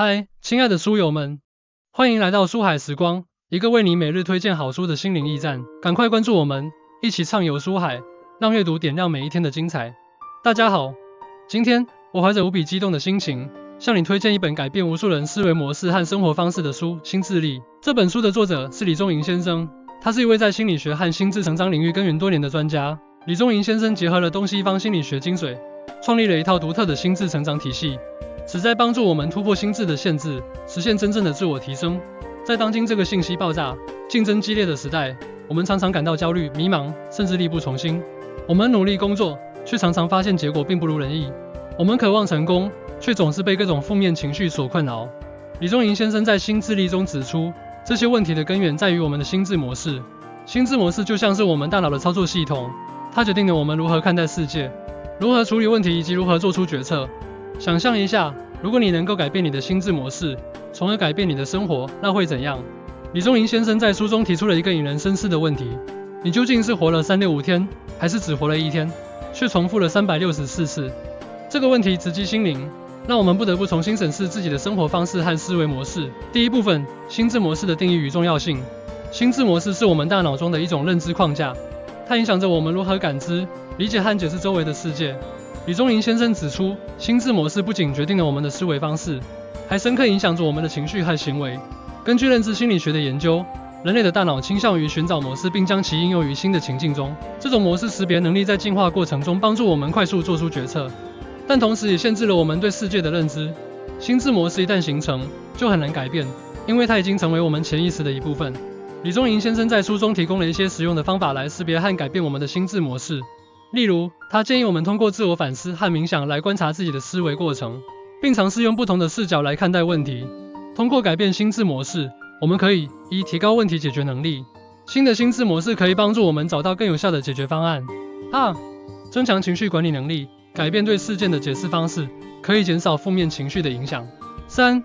嗨，亲爱的书友们，欢迎来到书海时光，一个为你每日推荐好书的心灵驿站。赶快关注我们，一起畅游书海，让阅读点亮每一天的精彩。大家好，今天我怀着无比激动的心情，向你推荐一本改变无数人思维模式和生活方式的书《心智力》。这本书的作者是李宗盈先生，他是一位在心理学和心智成长领域耕耘多年的专家。李宗盈先生结合了东西方心理学精髓，创立了一套独特的心智成长体系，旨在帮助我们突破心智的限制，实现真正的自我提升。在当今这个信息爆炸、竞争激烈的时代，我们常常感到焦虑、迷茫，甚至力不从心。我们努力工作，却常常发现结果并不如人意。我们渴望成功，却总是被各种负面情绪所困扰。李宗盈先生在《心智力》中指出，这些问题的根源在于我们的心智模式。心智模式就像是我们大脑的操作系统，它决定了我们如何看待世界，如何处理问题以及如何做出决策。想象一下，如果你能够改变你的心智模式，从而改变你的生活，那会怎样？李宗盈先生在书中提出了一个引人深思的问题：你究竟是活了365天，还是只活了1天，却重复了364次？这个问题直击心灵，让我们不得不重新审视自己的生活方式和思维模式。第一部分，心智模式的定义与重要性。心智模式是我们大脑中的一种认知框架，它影响着我们如何感知、理解和解释周围的世界。李宗盈先生指出，心智模式不仅决定了我们的思维方式，还深刻影响着我们的情绪和行为。根据认知心理学的研究，人类的大脑倾向于寻找模式，并将其应用于新的情境中。这种模式识别能力在进化过程中帮助我们快速做出决策，但同时也限制了我们对世界的认知。心智模式一旦形成，就很难改变，因为它已经成为我们潜意识的一部分。李宗盈先生在书中提供了一些实用的方法来识别和改变我们的心智模式。例如，他建议我们通过自我反思和冥想来观察自己的思维过程，并尝试用不同的视角来看待问题。通过改变心智模式，我们可以1. 提高问题解决能力。新的心智模式可以帮助我们找到更有效的解决方案。2. 增强情绪管理能力。改变对事件的解释方式，可以减少负面情绪的影响。3.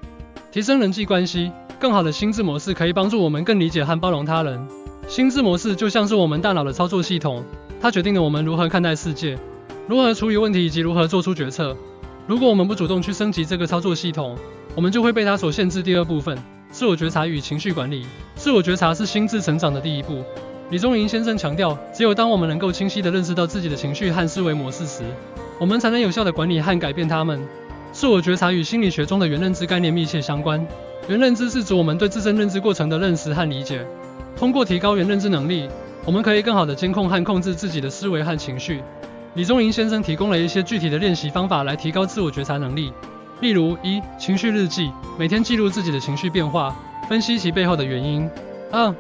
提升人际关系。更好的心智模式可以帮助我们更理解和包容他人。心智模式就像是我们大脑的操作系统，它决定了我们如何看待世界，如何处理问题以及如何做出决策。如果我们不主动去升级这个操作系统，我们就会被它所限制。第二部分，自我觉察与情绪管理。自我觉察是心智成长的第一步。李宗盈先生强调，只有当我们能够清晰地认识到自己的情绪和思维模式时，我们才能有效地管理和改变它们。自我觉察与心理学中的原认知概念密切相关。原认知是指我们对自身认知过程的认识和理解。通过提高原认知能力，我们可以更好地监控和控制自己的思维和情绪。李宗盈先生提供了一些具体的练习方法来提高自我觉察能力。例如：1. 情绪日记，每天记录自己的情绪变化，分析其背后的原因。2.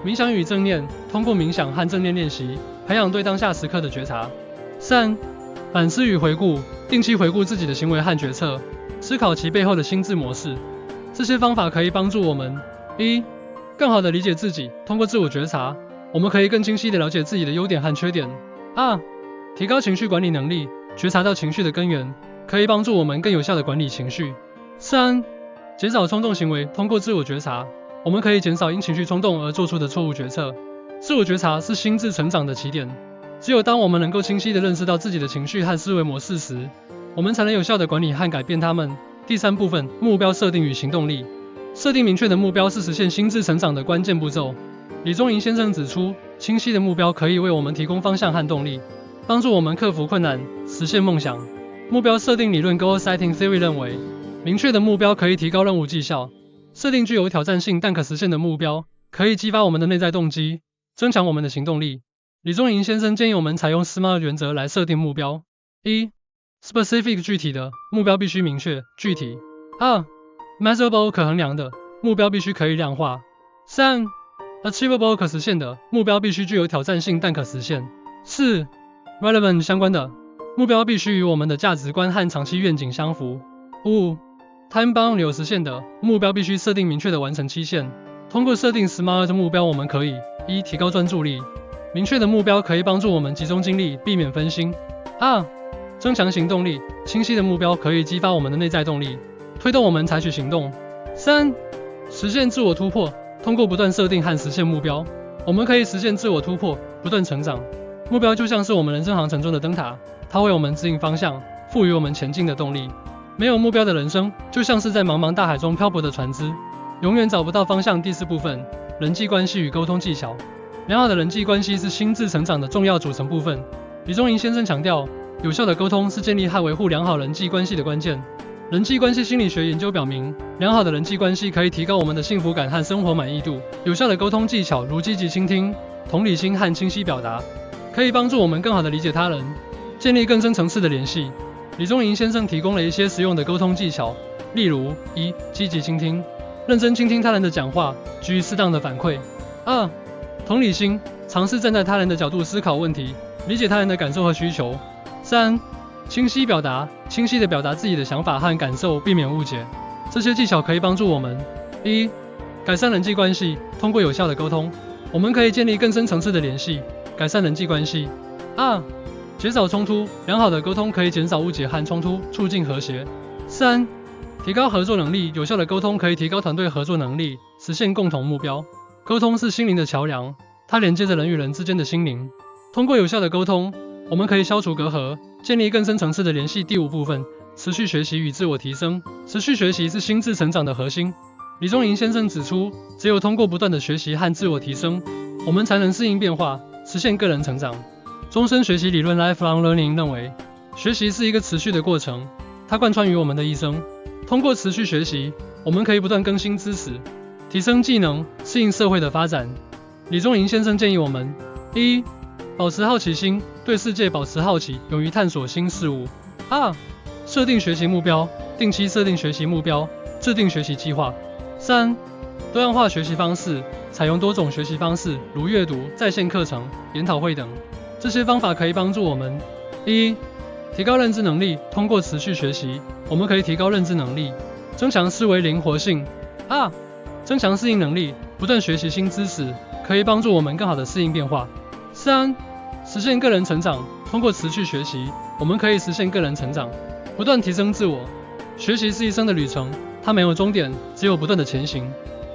冥想与正念，通过冥想和正念练习，培养对当下时刻的觉察。3. 反思与回顾，定期回顾自己的行为和决策，思考其背后的心智模式。这些方法可以帮助我们：1. 更好地理解自己，通过自我觉察，我们可以更清晰地了解自己的优点和缺点。2. 提高情绪管理能力，觉察到情绪的根源，可以帮助我们更有效地管理情绪。3. 减少冲动行为，通过自我觉察，我们可以减少因情绪冲动而做出的错误决策。自我觉察是心智成长的起点，只有当我们能够清晰地认识到自己的情绪和思维模式时，我们才能有效地管理和改变它们。第三部分，目标设定与行动力。设定明确的目标是实现心智成长的关键步骤。李宗盈先生指出，清晰的目标可以为我们提供方向和动力，帮助我们克服困难，实现梦想。目标设定理论 Goal Setting Theory 认为，明确的目标可以提高任务绩效。设定具有挑战性但可实现的目标，可以激发我们的内在动机，增强我们的行动力。李宗盈先生建议我们采用 SMART 原则来设定目标。1. Specific 具体的，目标必须明确、具体。2. Measurable 可衡量的，目标必须可以量化。3. Achievable 可实现的，目标必须具有挑战性但可实现。4. Relevant 相关的，目标必须与我们的价值观和长期愿景相符。5. Time bound 有实现的，目标必须设定明确的完成期限。通过设定 SMART 目标，我们可以1. 提高专注力，明确的目标可以帮助我们集中精力，避免分心。2. 增强行动力，清晰的目标可以激发我们的内在动力，推动我们采取行动。3. 实现自我突破，通过不断设定和实现目标，我们可以实现自我突破，不断成长。目标就像是我们人生航程中的灯塔，它为我们指引方向，赋予我们前进的动力。没有目标的人生，就像是在茫茫大海中漂泊的船只，永远找不到方向。第4部分，人际关系与沟通技巧。良好的人际关系是心智成长的重要组成部分。李宗盈先生强调，有效的沟通是建立和维护良好人际关系的关键。人际关系心理学研究表明，良好的人际关系可以提高我们的幸福感和生活满意度。有效的沟通技巧如积极倾听、同理心和清晰表达，可以帮助我们更好地理解他人，建立更深层次的联系。李宗盈先生提供了一些实用的沟通技巧，例如：1. 积极倾听，认真倾听他人的讲话，给予适当的反馈。2. 同理心，尝试站在他人的角度思考问题，理解他人的感受和需求。3. 清晰表达，清晰地表达自己的想法和感受，避免误解。这些技巧可以帮助我们：1. 改善人际关系，通过有效的沟通，我们可以建立更深层次的联系，改善人际关系。2. 减少冲突，良好的沟通可以减少误解和冲突，促进和谐。3. 提高合作能力，有效的沟通可以提高团队合作能力，实现共同目标。沟通是心灵的桥梁，它连接着人与人之间的心灵。通过有效的沟通，我们可以消除隔阂，建立更深层次的联系。第5部分，持续学习与自我提升。持续学习是心智成长的核心。李宗盈先生指出，只有通过不断的学习和自我提升，我们才能适应变化，实现个人成长。终身学习理论 Lifelong Learning 认为，学习是一个持续的过程，它贯穿于我们的一生。通过持续学习，我们可以不断更新知识，提升技能，适应社会的发展。李宗盈先生建议我们：1. 保持好奇心，对世界保持好奇，勇于探索新事物。2. 设定学习目标，定期设定学习目标，制定学习计划。3. 多样化学习方式，采用多种学习方式，如阅读、在线课程、研讨会等。这些方法可以帮助我们：1. 提高认知能力，通过持续学习，我们可以提高认知能力，增强思维灵活性。2. 增强适应能力，不断学习新知识，可以帮助我们更好地适应变化。3. 实现个人成长，通过持续学习，我们可以实现个人成长，不断提升自我。学习是一生的旅程，它没有终点，只有不断的前行。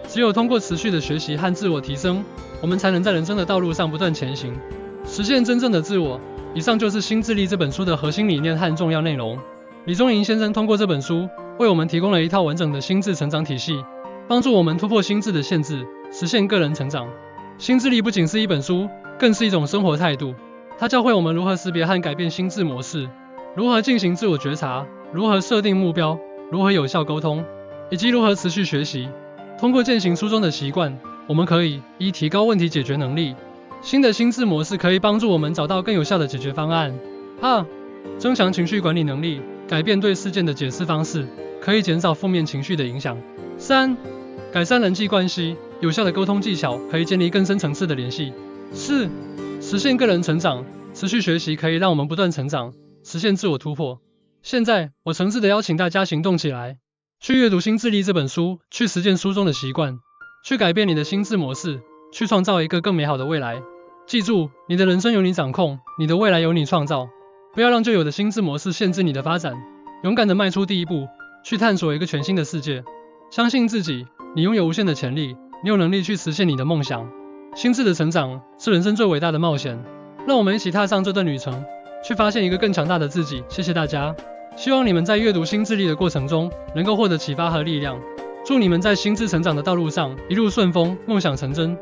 只有通过持续的学习和自我提升，我们才能在人生的道路上不断前行，实现真正的自我。以上就是《心智力》这本书的核心理念和重要内容。李宗盈先生通过这本书，为我们提供了一套完整的心智成长体系，帮助我们突破心智的限制，实现个人成长。心智力不仅是一本书，更是一种生活态度。它教会我们如何识别和改变心智模式，如何进行自我觉察，如何设定目标，如何有效沟通，以及如何持续学习。通过践行书中的习惯，我们可以1. 提高问题解决能力。新的心智模式可以帮助我们找到更有效的解决方案。2. 增强情绪管理能力，改变对事件的解释方式，可以减少负面情绪的影响。3. 改善人际关系，有效的沟通技巧可以建立更深层次的联系。4. 实现个人成长，持续学习可以让我们不断成长，实现自我突破。现在，我诚挚地邀请大家行动起来，去阅读《心智力》这本书，去实践书中的习惯，去改变你的心智模式，去创造一个更美好的未来。记住，你的人生由你掌控，你的未来由你创造。不要让旧有的心智模式限制你的发展，勇敢地迈出第一步，去探索一个全新的世界。相信自己，你拥有无限的潜力，你有能力去实现你的梦想。心智的成长是人生最伟大的冒险，让我们一起踏上这段旅程，去发现一个更强大的自己。谢谢大家，希望你们在阅读心智力的过程中，能够获得启发和力量。祝你们在心智成长的道路上一路顺风，梦想成真。